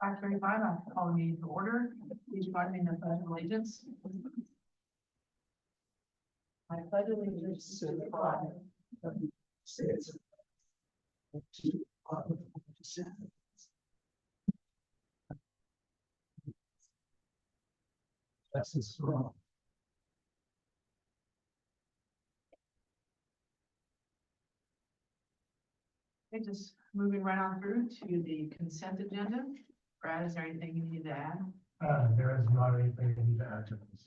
5:35, I call the meeting to order. Please join me in the pledge of allegiance. I pledge allegiance to the flag of the States of That's strong. Okay, just moving right on through to the consent agenda. Brad, is there anything you need to add? There is not anything you need to add to this.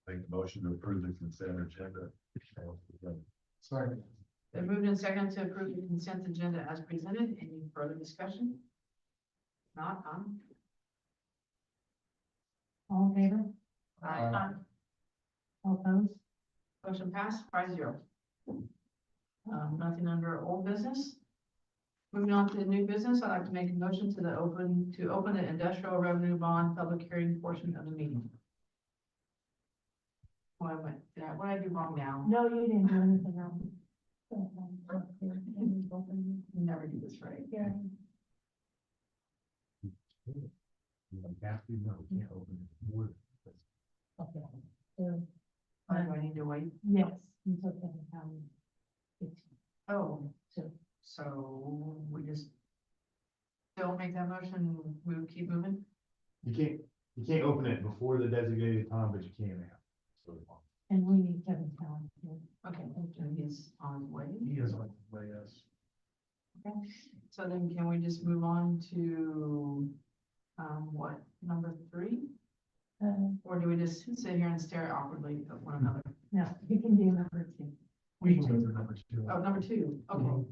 Make the motion to approve the consent agenda. Sorry. Been moved and seconded to approve the consent agenda as presented. Any further discussion? Not on. All in favor? Aye. All opposed? Motion passed 5-0. Nothing under old business. Moving on to the new business, I'd like to make a motion to open the industrial revenue bond public hearing portion of the meeting. What did I do wrong now? No, you didn't do anything wrong. You never do this right. Yeah. Kathy, no, we can't open it. Okay. So, Or do I need to wait? yes, until 7:15. Oh, So, so we just don't make that motion, we would keep moving? You can't open it before the designated time, but you can now. So and we need Kevin Talon here. Okay, and he's on his way. He is on the way, yes. Okay, so then can we just move on to, what, number 3? Or do we just sit here and stare awkwardly at one another? No, you can do number 2. We can go through number 2. Oh, number 2, okay. Mhm.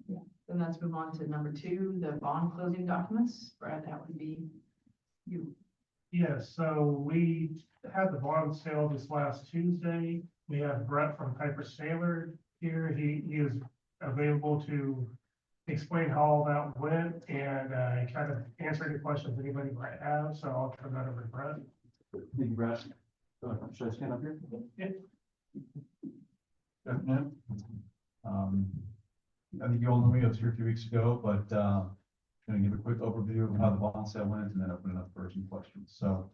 Yeah. Then let's move on to number 2, the bond closing documents. Brad, that would be you. Yes, so we had the bond sale this last Tuesday. We have Brett from Piper Sailor here. He is available to explain how all that went and kind of answer any questions anybody might have. So I'll turn that over to Brett. Thank you, Brad. Should I stand up here? Yeah. Good afternoon. I think you all know me, I was here a few weeks ago, but, gonna give a quick overview of how the bond sale went and then open it up for some questions. So,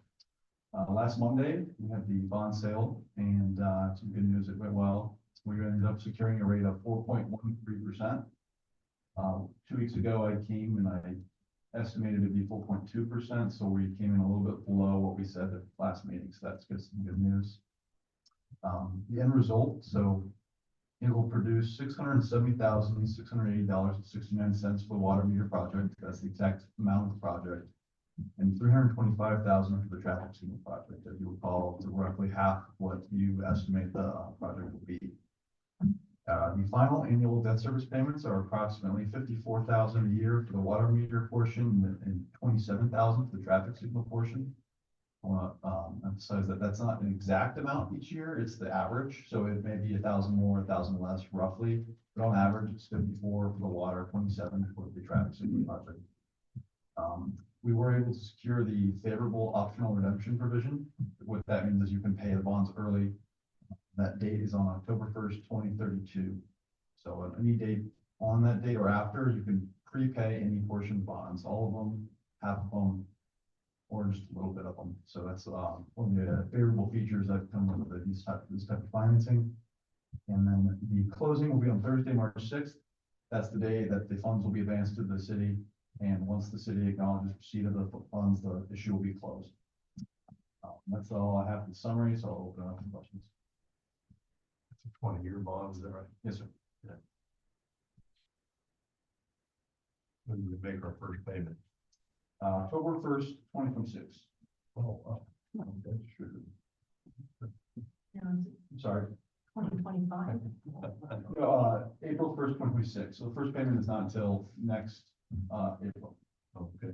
last Monday, we had the bond sale and, some good news, it went well. We ended up securing a rate of 4.13%. 2 weeks ago, I came and I estimated it'd be 4.2%, so we came in a little bit below what we said at last meeting, so that's good, some good news. The end result, so it will produce $670,680.69 for the water meter project. That's the exact amount of the project. And $325,000 for the traffic signal project. As you recall, it's roughly half what you estimate the project will be. The final annual debt service payments are approximately $54,000 a year for the water meter portion and $27,000 for the traffic signal portion. I want to emphasize that that's not an exact amount each year, it's the average, so it may be 1,000 more, 1,000 less roughly, but on average, it's 54 for the water, 27 for the traffic signal project. We were able to secure the favorable optional redemption provision. What that means is you can pay the bonds early. That date is on October 1st, 2032. So at any date on that date or after, you can prepay any portion of bonds, all of them, half of them, or just a little bit of them. So that's one of the favorable features that come with this type of financing. And then the closing will be on Thursday, March 6th. That's the day that the funds will be advanced to the city. And once the city acknowledges receipt of the funds, the issue will be closed. That's all I have in summary, so I'll open up for questions. it's a 20-year bond, is that right? Yes, sir. When do we make our first payment? October 1st, 2026. Oh, wow. Okay, sure. I'm sorry. 2025. April 1st, 2026. So the first payment is not until next April. Okay.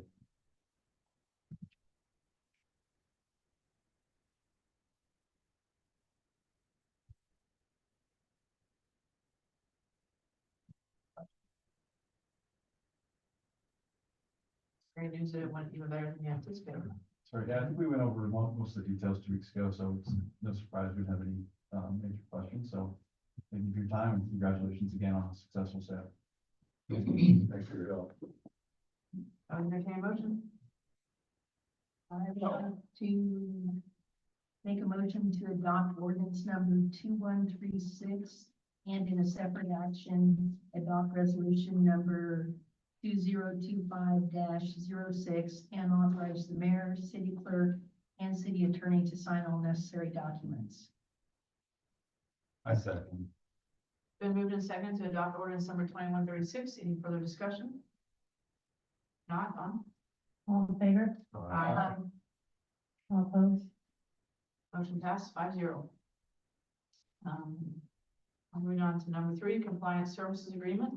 Great news that it went even better than you anticipated. Sorry, yeah, I think we went over most of the details 2 weeks ago, so it's no surprise we didn't have any major questions. So thank you for your time and congratulations again on a successful sale. Thanks for your help. I'll entertain a motion. I want to make a motion to adopt ordinance number 2136 and in a separate action, adopt resolution number 2025-06 and authorize the mayor, city clerk, and city attorney to sign all necessary documents. I second. Been moved and seconded to adopt ordinance number 2136. Any further discussion? Not on. All in favor? Aye. All opposed? Motion passed 5-0. Moving on to number 3, compliance services agreement.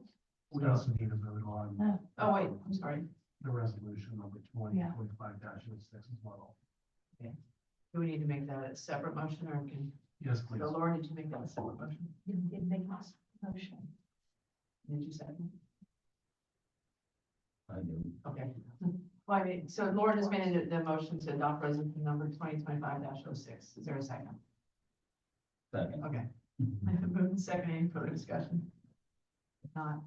We also need to vote on Oh, wait, I'm sorry. the resolution number 2025-06 as well. Do we need to make that a separate motion or can, Yes, please. so Laura, did you make that a separate motion? You did make this motion. Did you second? I do. Okay. Well, I mean, so Laura just made the motion to adopt resolution number 2025-06. Is there a second? Second. Okay. Moved and seconded. Any further discussion? If not,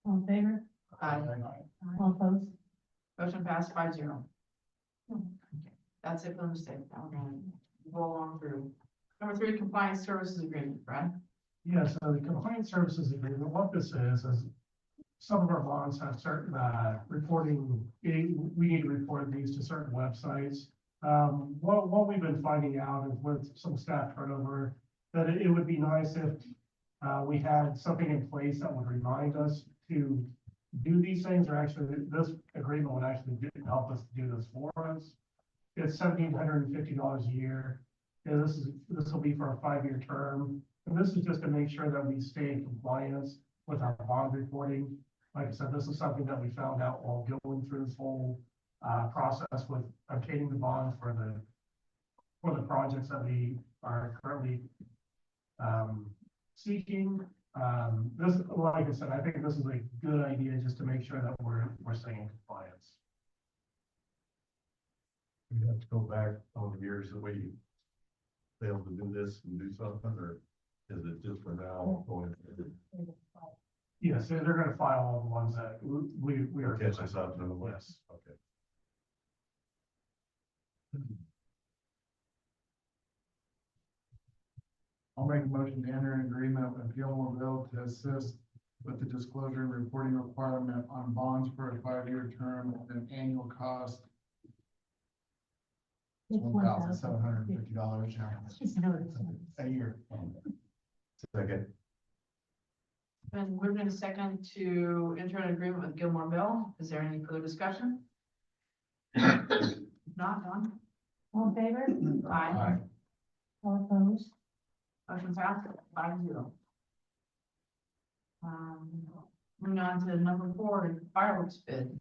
All in favor? aye. All opposed? Motion passed 5-0. Okay, that's it for the mistake. Now we're gonna roll on through. Number 3, compliance services agreement, Brad. Yeah, so the compliance services agreement, what this is some of our bonds have certain, reporting, we need to report these to certain websites. What we've been finding out is with some staff turnover, that it would be nice if, we had something in place that would remind us to do these things, or actually, this agreement would actually help us do this for us. It's $1,750 a year, and this will be for a 5-year term. And this is just to make sure that we stay in compliance with our bond reporting. Like I said, this is something that we found out while going through this whole process with obtaining the bonds for the projects that we are currently seeking. This, like I said, I think this is a good idea just to make sure that we're staying in compliance. We have to go back over years that we failed to do this and do something, or is it just for now going? Yes, they're gonna file all the ones that we are. Catch us up to the Yes. list, okay. I'll make a motion to enter an agreement with Gilmoreville to assist with the disclosure and reporting requirement on bonds for a 5-year term at an annual cost It's $1,750 Just notice. a year. Second. Been moved in a second to enter an agreement with Gilmore Mill. Is there any further discussion? Not done. All in favor? Aye. All opposed? Motion passed 5-0. Moving on to number 4, fireworks bids.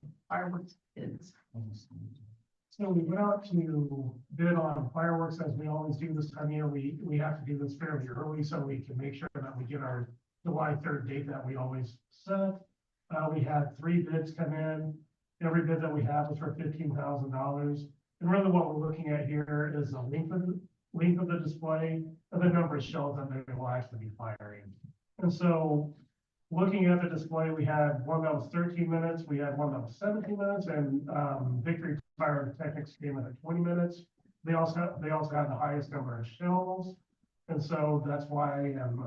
So we went out to bid on fireworks as we always do this time of year. We have to do this fairly early so we can make sure that we get our July 3rd date that we always set. We had 3 bids come in. Every bid that we have was for $15,000. And really what we're looking at here is the length of the display, and the number shows that they will actually be firing. And so looking at the display, we had one that was 13 minutes, we had one that was 17 minutes, and Victory Pyrotechnics came in at 20 minutes. They also had the highest number of shells. And so that's why I am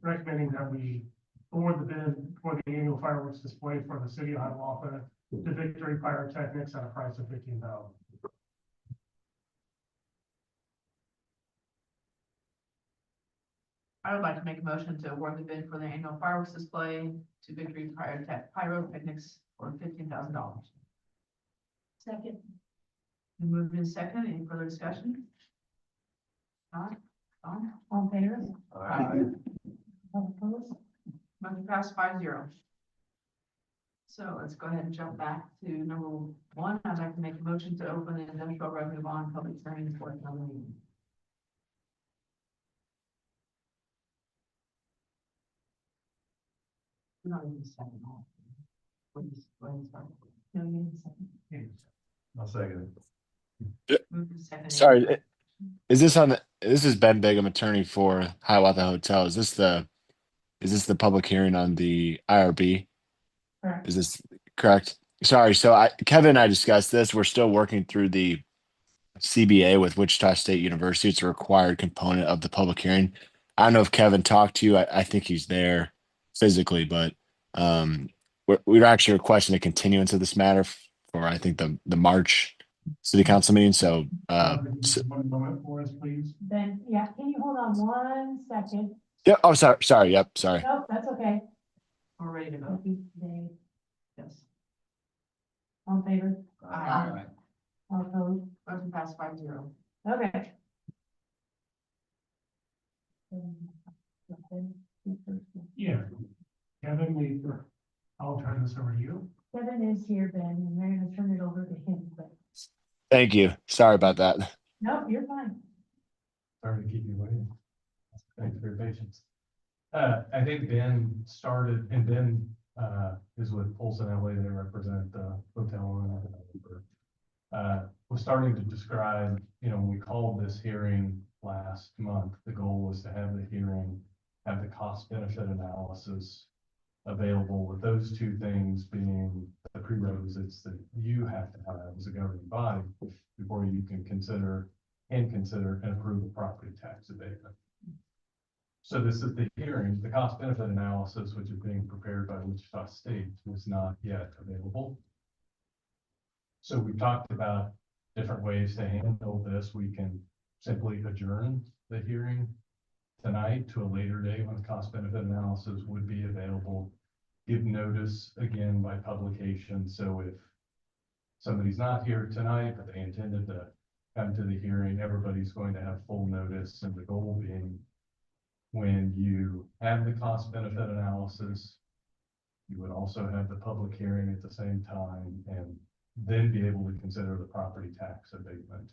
recommending that we award the bid for the annual fireworks display for the city of Hiawatha to Victory Pyrotechnics at a price of $15,000. I would like to make a motion to award the bid for the annual fireworks display to Victory Pyrotechnics for $15,000. Second. Moved in second. Any further discussion? Not done. All in favor? Aye. All opposed? Motion passed 5-0. So let's go ahead and jump back to number 1. I'd like to make a motion to open the industrial revenue bond public hearing for another meeting. We're not even second. Go ahead and start. No, you didn't second. I'll second Moved in second. Sorry, is this on the, this is Ben Begum, attorney for Hiawatha Hotel. Is this the public hearing on the IRB? Correct. Is this correct? sorry. So Kevin and I discussed this. We're still working through the CBA with Wichita State University. It's a required component of the public hearing. I don't know if Kevin talked to you. I think he's there physically, but we're actually requesting a continuance of this matter for I think the March city council meeting. So One moment for us, please. Then, yeah, can you hold on 1 second? yeah. Oh, sorry. Yep. Sorry. Nope, that's okay. We're ready to vote. Happy day. Yes. All in favor? Aye. All opposed? Motion passed 5-0. Okay. Yeah. Kevin, I'll turn this over to you. Kevin is here, Ben, and we're gonna turn it over to him, but, Thank you. Sorry about that. no, you're fine. Sorry to keep you waiting. Thanks for your patience. I think Ben started, and Ben, is with Polson LA, they represent the hotel owner. Was starting to describe, when we called this hearing last month, the goal was to have the hearing, have the cost benefit analysis available, with those two things being the prerequisites that you have to have as a governing body before you can consider and approve a property tax abatement. So this is the hearing, the cost benefit analysis, which is being prepared by Wichita State, was not yet available. So we talked about different ways to handle this. We can simply adjourn the hearing tonight to a later day when the cost benefit analysis would be available. Give notice again by publication. So if somebody's not here tonight, but they intended to come to the hearing, everybody's going to have full notice, and the goal being when you have the cost benefit analysis, you would also have the public hearing at the same time, and then be able to consider the property tax abatement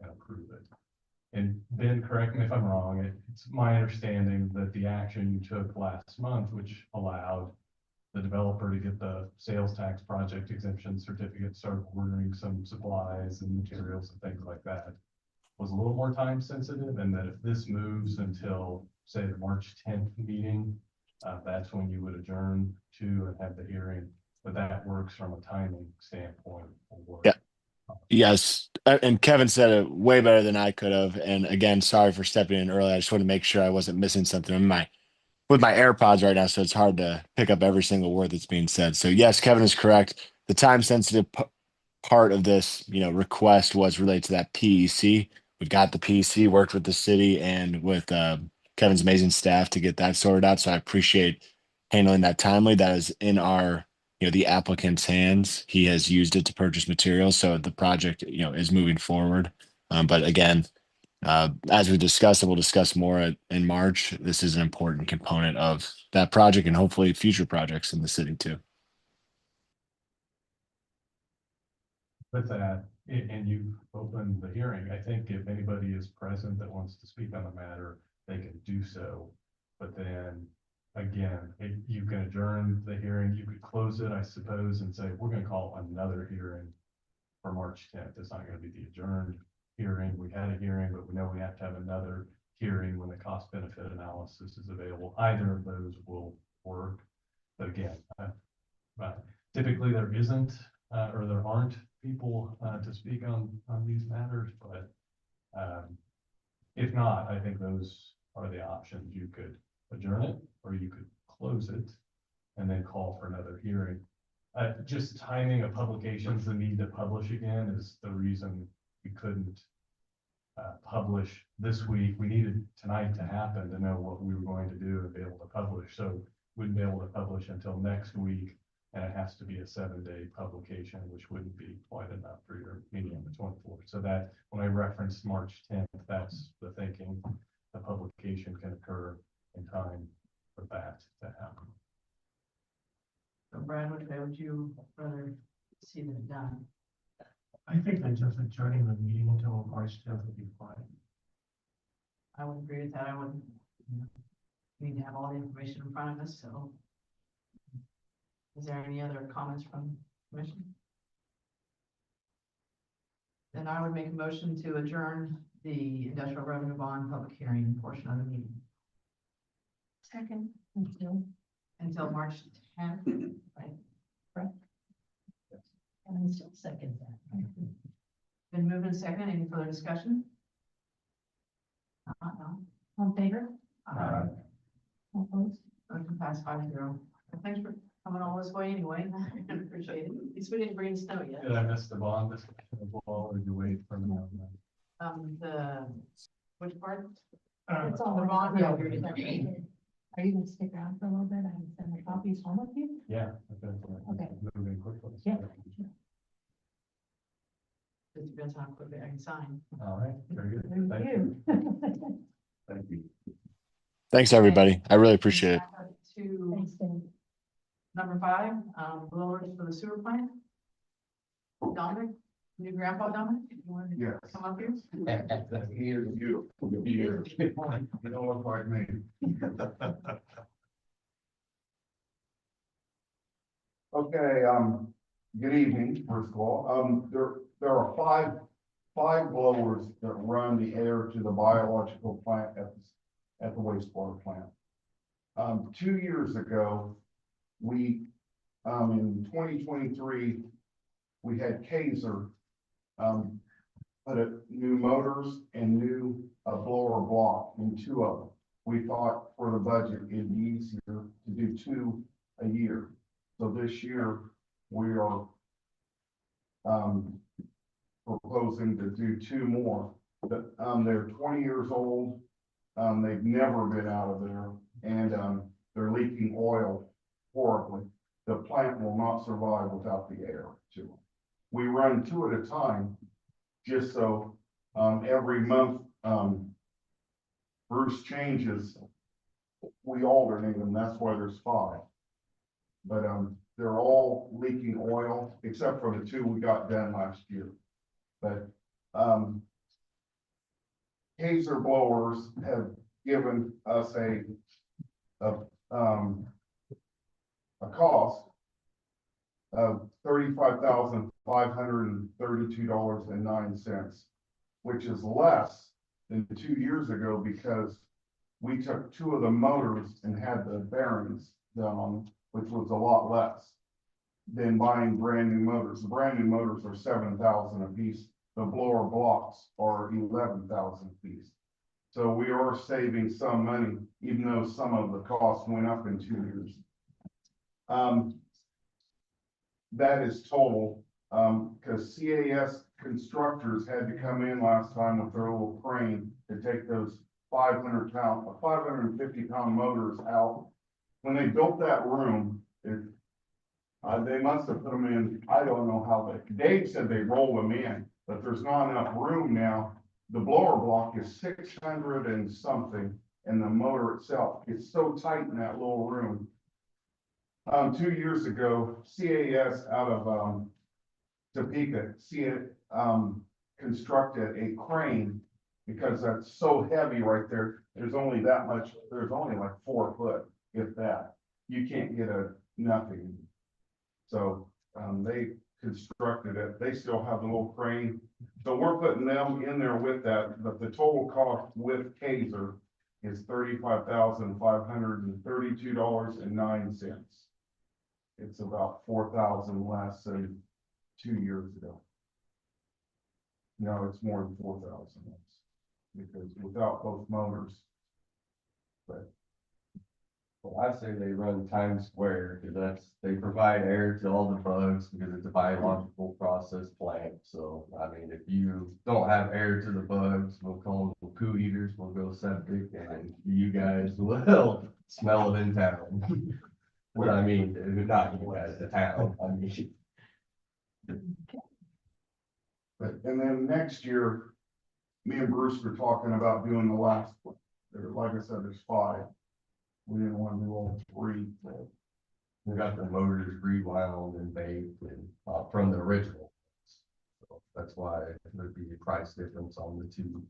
and approve it. And Ben, correct me if I'm wrong, it's my understanding that the action you took last month, which allowed the developer to get the sales tax project exemption certificate, start ordering some supplies and materials and things like that, was a little more time sensitive, and that if this moves until, say, the March 10th meeting, that's when you would adjourn to and have the hearing, but that works from a timing standpoint. Yeah. Yes, and Kevin said it way better than I could have. And again, sorry for stepping in early. I just want to make sure I wasn't missing something with my AirPods right now, so it's hard to pick up every single word that's being said. So yes, Kevin is correct. The time sensitive part of this, request was related to that PEC. We've got the PEC, worked with the city and with Kevin's amazing staff to get that sorted out. So I appreciate handling that timely. That is in our the applicant's hands. He has used it to purchase materials, so the project is moving forward. But again, as we discussed, and we'll discuss more in March, this is an important component of that project and hopefully future projects in the city too. With that, and you've opened the hearing, I think if anybody is present that wants to speak on the matter, they can do so. But then again, you can adjourn the hearing, you could close it, I suppose, and say, we're going to call another hearing for March 10th. It's not going to be the adjourned hearing. We had a hearing, but we know we have to have another hearing when the cost benefit analysis is available. Either of those will work. But again, typically there isn't, or there aren't people to speak on these matters, but if not, I think those are the options. You could adjourn it, or you could close it and then call for another hearing. Just timing of publications, the need to publish again is the reason we couldn't publish this week. We needed tonight to happen to know what we were going to do and be able to publish. So wouldn't be able to publish until next week, and it has to be a 7-day publication, which wouldn't be quite enough for your meeting on the 24th. So that when I referenced March 10th, that's the thinking. The publication can occur in time for that to happen. So Brad, which way would you rather see that done? I think that just adjourning the meeting until March 10th would be fine. I would agree with that. I wouldn't need to have all the information in front of us, so. Is there any other comments from the commission? Then I would make a motion to adjourn the industrial revenue bond public hearing portion of the meeting Second. until March 10th, right? Yes. And I still second that. Been moved and seconded. Any further discussion? No. On favor, Uh, all opposed? Motion passed 5-0. Thanks for coming all this way anyway. I appreciate it. At least we didn't bring snow yet. Did I miss the bond discussion as well, or did you wait for me on that? Which part? It's all. the bond, yeah, we already Are you gonna stick around for a little bit? I can send the copies home with you. Yeah. Okay. Moving quickly. Yeah. It depends on how quickly I can sign. All right, very good. Thank Thank you. Thank you. Thanks, everybody. I really appreciate it. Back up To Thanks, Dave. number 5, blowers for the sewer plant. Dominic, new grandpa Dominic, you want to Yes. come up here? He is beautiful. He is. You don't look like me. Okay, good evening, first of all. There are five blowers that run the air to the biological plant at the wastewater plant. 2 years ago, we, in 2023, we had Kaiser, put new motors and new blower block in 2 of them. We thought for the budget, it'd be easier to do 2 a year. So this year, we are proposing to do 2 more. But they're 20 years old. They've never been out of there, and they're leaking oil horribly. The plant will not survive without the air to them. We run 2 at a time, just so every month Bruce changes. We alternate them. That's why there's 5. But they're all leaking oil except for the 2 we got done last year. But Kaiser blowers have given us a cost of $35,532.09, which is less than 2 years ago because we took 2 of the motors and had the bearings done on them, which was a lot less than buying brand new motors. The brand new motors are $7,000 a piece. The blower blocks are $11,000 a piece. So we are saving some money, even though some of the costs went up in 2 years. That is total, because CAS constructors had to come in last time with their little crane to take those 550-pound motors out. When they built that room, they must have put them in, I don't know how Dave said they rolled them in, but there's not enough room now. The blower block is 600 and something, and the motor itself, it's so tight in that little room. 2 years ago, CAS out of Topeka, constructed a crane because that's so heavy right there. There's only that much, there's only like 4 foot, if that. You can't get nothing. So they constructed it. They still have the little crane. So we're putting them in there with that, but the total cost with Kaiser is $35,532.09. It's about 4,000 less than 2 years ago. No, it's more than 4,000 less because without both motors. But Well, I say they run Times Square, because they provide air to all the bugs, because it's a biological process plant, so, I mean, if you don't have air to the bugs, we'll call them poo eaters, we'll go septic, and you guys will smell it in town. What I mean, not you guys, the town, I mean. But, and then next year, me and Bruce were talking about doing the last one. There, like I said, there's 5. We didn't want to do all 3. So. We got the motors rewound and baked and, from the original. So that's why there'd be a price difference on the 2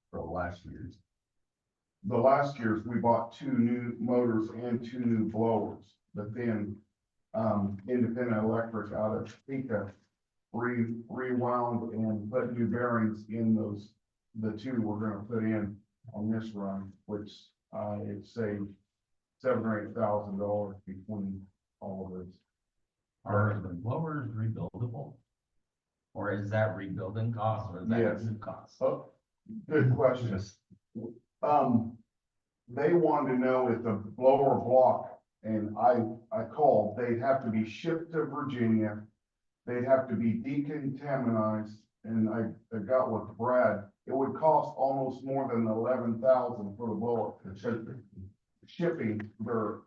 from last year's. The last year's, we bought 2 new motors and 2 new blowers, but then, Independent Electric out of Topeka rewound and put new bearings in those, the 2 we're gonna put in on this run, which it saved $7,000 or $8,000 between all of those. Are the blowers rebuildable? Or is that rebuilding cost or is that Yes. new cost? Oh, good question. They wanted to know if the blower block, and I called, they'd have to be shipped to Virginia. They'd have to be decontaminized, and I got with Brad, it would cost almost more than 11,000 for the blower. Shipping, they're,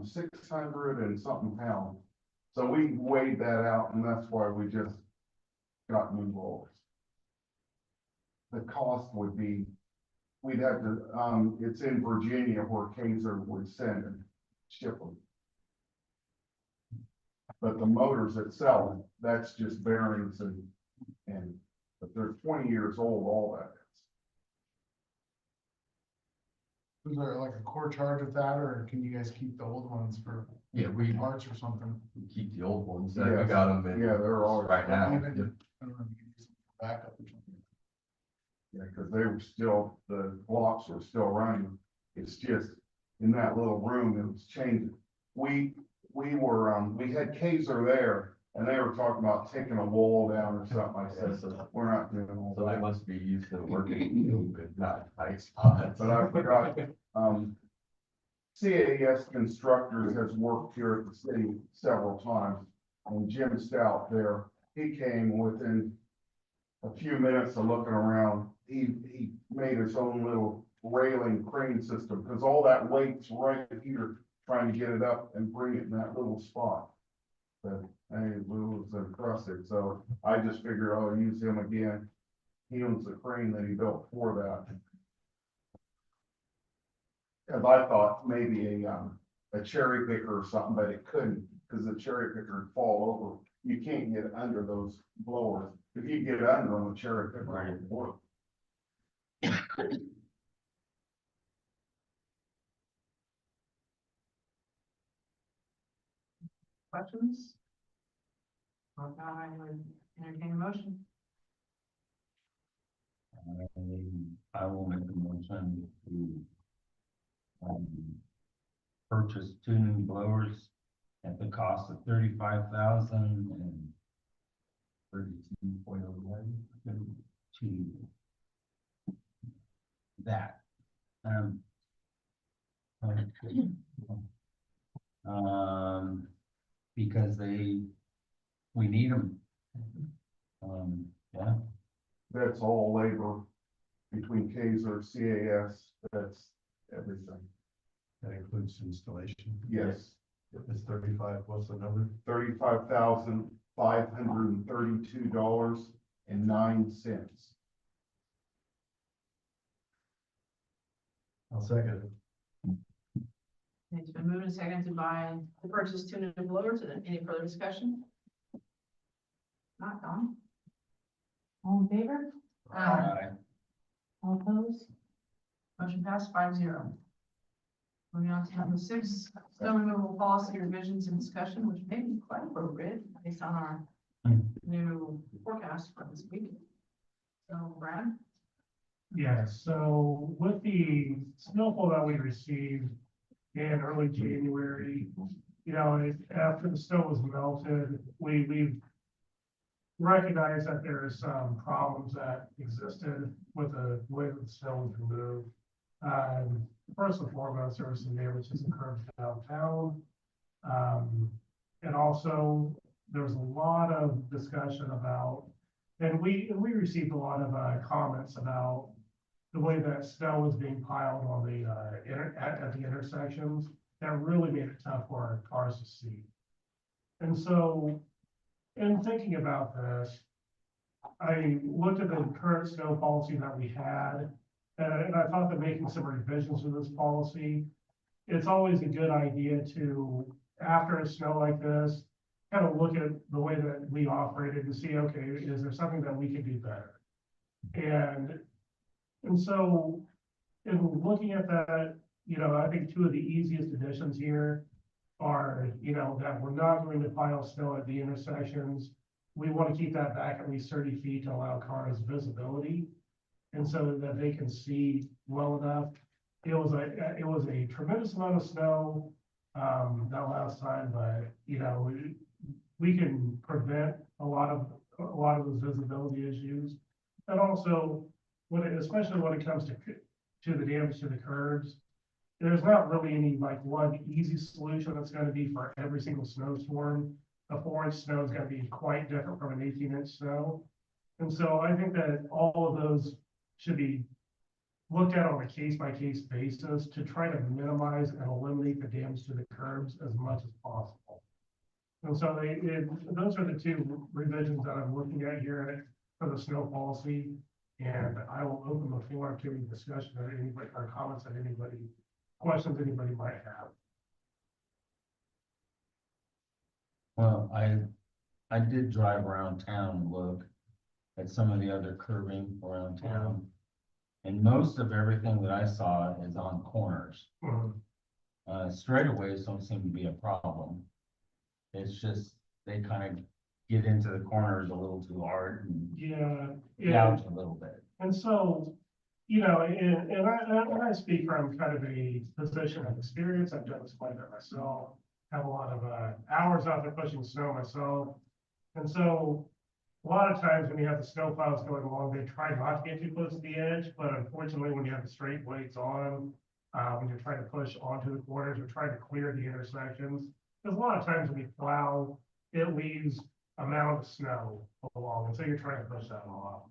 600 and something pounds. So we weighed that out, and that's why we just got new blowers. The cost would be, we'd have to, it's in Virginia where Kaiser would send and ship them. But the motors itself, that's just bearings and, but they're 20 years old, all that is. Is there like a core charge of that, or can you guys keep the old ones for Yeah, we parts or something? keep the old ones, that we Yes. got them in. Yeah, they're all Right now. Even, I don't know, if you can use them for backup or something. Yeah, because they were still, the blocks were still running. It's just in that little room, it was changing. We had Kaiser there and they were talking about taking a wall down or something. I said, so we're not doing all So they that. must be used to working, not tight spots. But I forgot, CAS Constructors has worked here at the city several times. And Jim Stout there, he came within a few minutes of looking around. He made his own little railing crane system, because all that weight's right here, trying to get it up and bring it in that little spot. But, hey, it was impressive, so I just figured I'll use him again. He owns the crane that he built for that. Cause I thought maybe a cherry picker or something, but it couldn't, because the cherry picker would fall over. You can't get under those blowers. If you get under them, a cherry picker would work. Questions? Or if not, I would entertain a motion. I will make a motion to purchase 2 new blowers at the cost of $35,000 and 32.01 to that. Because we need them. Yeah. That's all labor between Kaiser, CAS, that's everything. That includes installation. Yes, It's 35, what's the number? $35,532.09. I'll second it. It's been moved and seconded to purchase 2 new blowers. Any further discussion? Not Don? All in favor? All opposed? Motion passed 5-0. Moving on to number 6, snow removal policy revisions and discussion, which may be quite appropriate based on our new forecast for this week. So Brad? Yeah, so with the snowfall that we received in early January, after the snow was melted, we've recognized that there are some problems that existed with the way that the snow was removed. First and foremost, there was some damages occurred downtown. And also, there was a lot of discussion about, and we received a lot of comments about the way that snow was being piled on the at the intersections. That really made it tough for our cars to see. And so, in thinking about this, I looked at the current snow policy that we had, and I thought that making some revisions to this policy, it's always a good idea to, after a snow like this, kind of look at the way that we operated and see, okay, is there something that we could do better? And so, in looking at that, I think 2 of the easiest additions here are, that we're not going to pile snow at the intersections. We want to keep that back at least 30 feet to allow cars visibility. And so that they can see well enough. It was a tremendous amount of snow, that last time, but, we can prevent a lot of a lot of those visibility issues. And also, especially when it comes to the damage to the curbs, there's not really any like one easy solution that's gonna be for every single snowstorm. A 4-inch snow is gonna be quite different from an 18-inch snow. And so I think that all of those should be looked at on a case-by-case basis to try to minimize and eliminate the damage to the curbs as much as possible. And so those are the two revisions that I'm looking at here for the snow policy. And I will open the floor to any discussion or anybody, or comments that anybody, questions anybody might have. Well, I did drive around town and look at some of the other curving around town. And most of everything that I saw is on corners. Straightaways don't seem to be a problem. It's just, they kind of get into the corners a little too hard and Yeah. gouge a little bit. And so, you know, and I speak from kind of a position of experience. I've done this quite a bit myself, have a lot of hours out there pushing snow myself. And so a lot of times when you have the snow plows going along, they try not to get too close to the edge, but unfortunately, when you have the straight blades on, when you're trying to push onto the corners or trying to clear the intersections, because a lot of times when you plow, it leaves a mound of snow along, and so you're trying to push that off.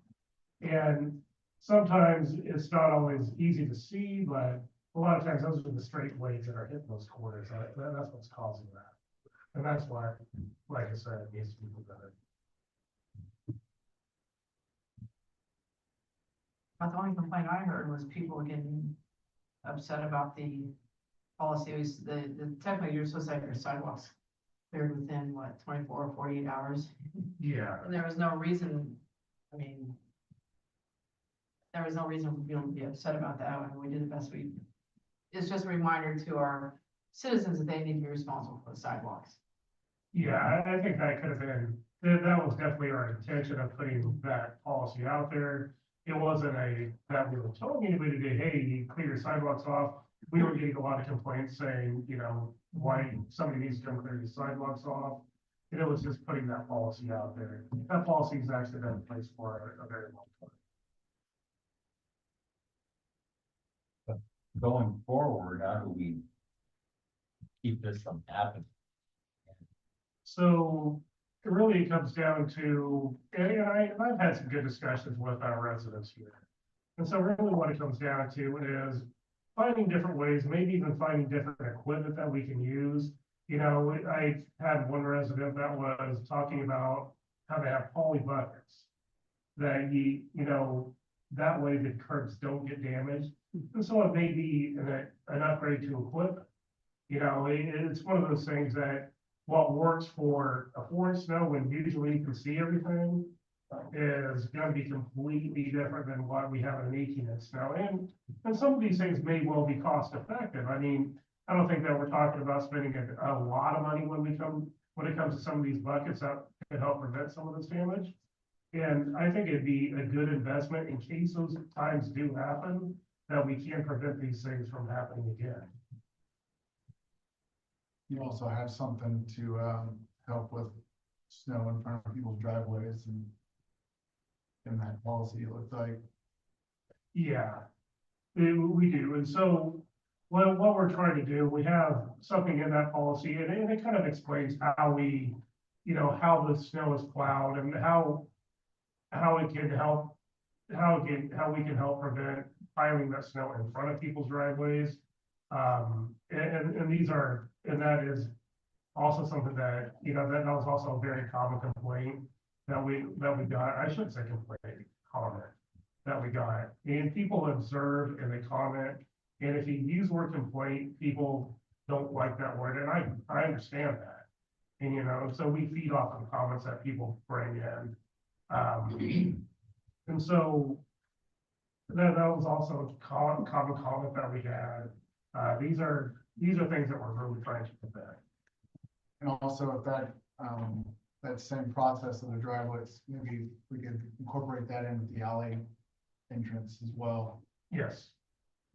And sometimes it's not always easy to see, but a lot of times those are the straight blades that are hitting those corners. That's what's causing that. And that's why, like I said, it needs to be better. But the only complaint I heard was people getting upset about the policies, technically you're supposed to have your sidewalks cleared within, what, 24 or 48 hours? Yeah. And there was no reason, I mean, there was no reason we don't be upset about that, and we did the best we, it's just a reminder to our citizens that they need to be responsible for the sidewalks. Yeah, I think that could have been, that was definitely our intention of putting that policy out there. It wasn't that we were telling anybody to, hey, you clear your sidewalks off. We were getting a lot of complaints saying, you know, why somebody needs to come clear your sidewalks off. And it was just putting that policy out there. That policy has actually been in place for a very long time. Going forward, how do we keep this from happening? So it really comes down to, and I've had some good discussions with our residents here. And so really what it comes down to is finding different ways, maybe even finding different equipment that we can use. You know, I had one resident that was talking about how to have poly buckets that you know, that way the curbs don't get damaged. And so it may be an upgrade to equipment. You know, it's one of those things that what works for a 4-inch snow when usually you can see everything is going to be completely different than what we have in an 18-inch snow. And some of these things may well be cost effective. I mean, I don't think that we're talking about spending a lot of money when it comes to some of these buckets that can help prevent some of this damage. And I think it'd be a good investment in case those times do happen, that we can prevent these things from happening again. You also have something to help with snow in front of people's driveways and in that policy, it looks like. Yeah, we do. And so what we're trying to do, we have something in that policy and it kind of explains how we, you know, how the snow is plowed and how it can help, how we can help prevent piling that snow in front of people's driveways. And these are, and that is also something that, you know, that was also a very common complaint that we got. I shouldn't say complaint, comment that we got. And people observe and they comment. And if you use the word complaint, people don't like that word. And I understand that. And, you know, so we feed off of the comments that people bring in. And so that was also a common comment that we had. These are things that we're really trying to prevent. And also if that same process of the driveways, maybe we could incorporate that into the alley entrance as well. Yes,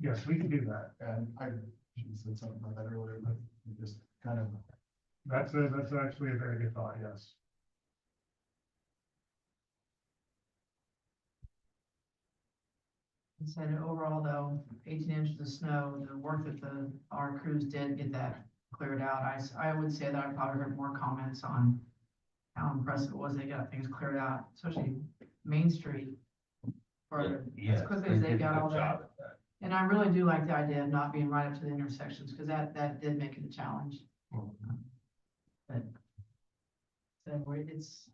we can do that. And I should have said something about that earlier, but it just kind of. That's actually a very good thought, yes. And said overall though, 18 inches of snow, the work that our crews did get that cleared out. I would say that I probably heard more comments on how impressive it was they got things cleared out, especially Main Street. For as quickly as they got all that. And I really do like the idea of not being right up to the intersections, because that did make it a challenge. But it's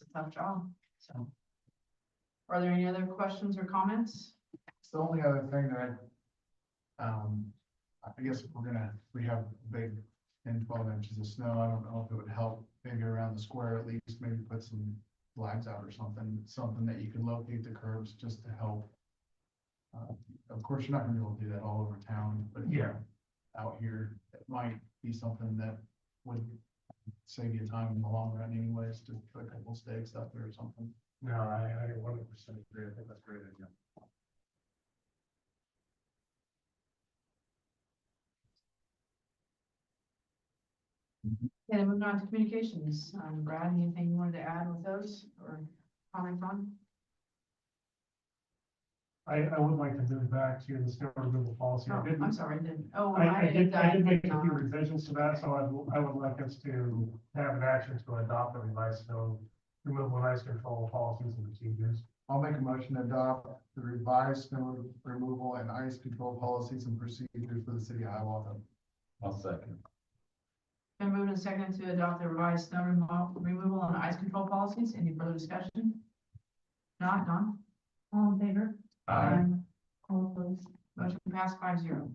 a tough job, so. Are there any other questions or comments? It's the only other thing that I guess we have big 10, 12 inches of snow. I don't know if it would help maybe around the square, at least maybe put some flags out or something that you can locate the curbs just to help. Of course, you're not gonna be able to do that all over town, but Yeah. out here, it might be something that would save you time in the long run anyways, to put a couple stakes out there or something. No, I 100% agree. I think that's a great idea. Okay, moving on to communications. Brad, anything you wanted to add with those or comment on? I would like to move back to the snow removal policy. Oh, I did, I'm sorry, I didn't. Oh, I did make a few not. revisions to that, so I would like us to have an action to adopt the revised snow removal and ice control policies and procedures. I'll make a motion to adopt the revised snow removal and ice control policies and procedures for the city of Hiawatha. I'll second. Been moved and seconded to adopt the revised snow removal and ice control policies. Any further discussion? Not done. All in favor? All opposed? Motion passed 5-0.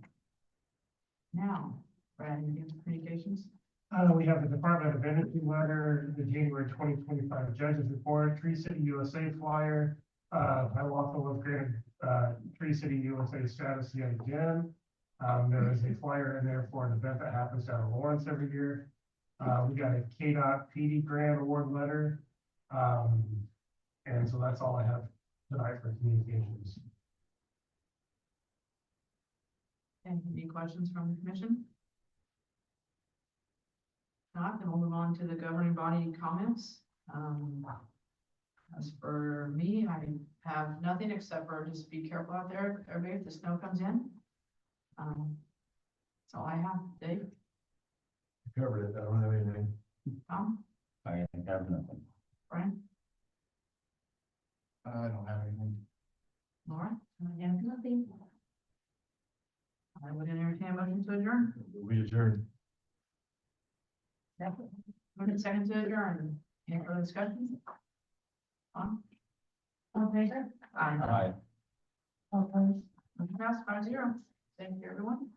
Now, Brad, you get communications? We have the Department of Energy letter, the January 2025 Judges Report, Tree City USA flyer. Hiawatha was granted, Tree City USA status yet again. There is a flyer in there for an event that happens down in Lawrence every year. We got a KDOT PD grant award letter. And so that's all I have tonight for communications. Any questions from the commission? Not, then we'll move on to the governing body comments. As for me, I have nothing except for just be careful out there, everybody, if the snow comes in. That's all I have. Dave, Covered it. I don't have anything. Tom, I have nothing. Brian, I don't have anything. Laura, I have nothing. I would entertain a motion to adjourn. We adjourned. Moving second to adjourn. Any further discussion? Tom? All in favor? Aye. Aye. All opposed? Motion passed 5-0. Thank you, everyone.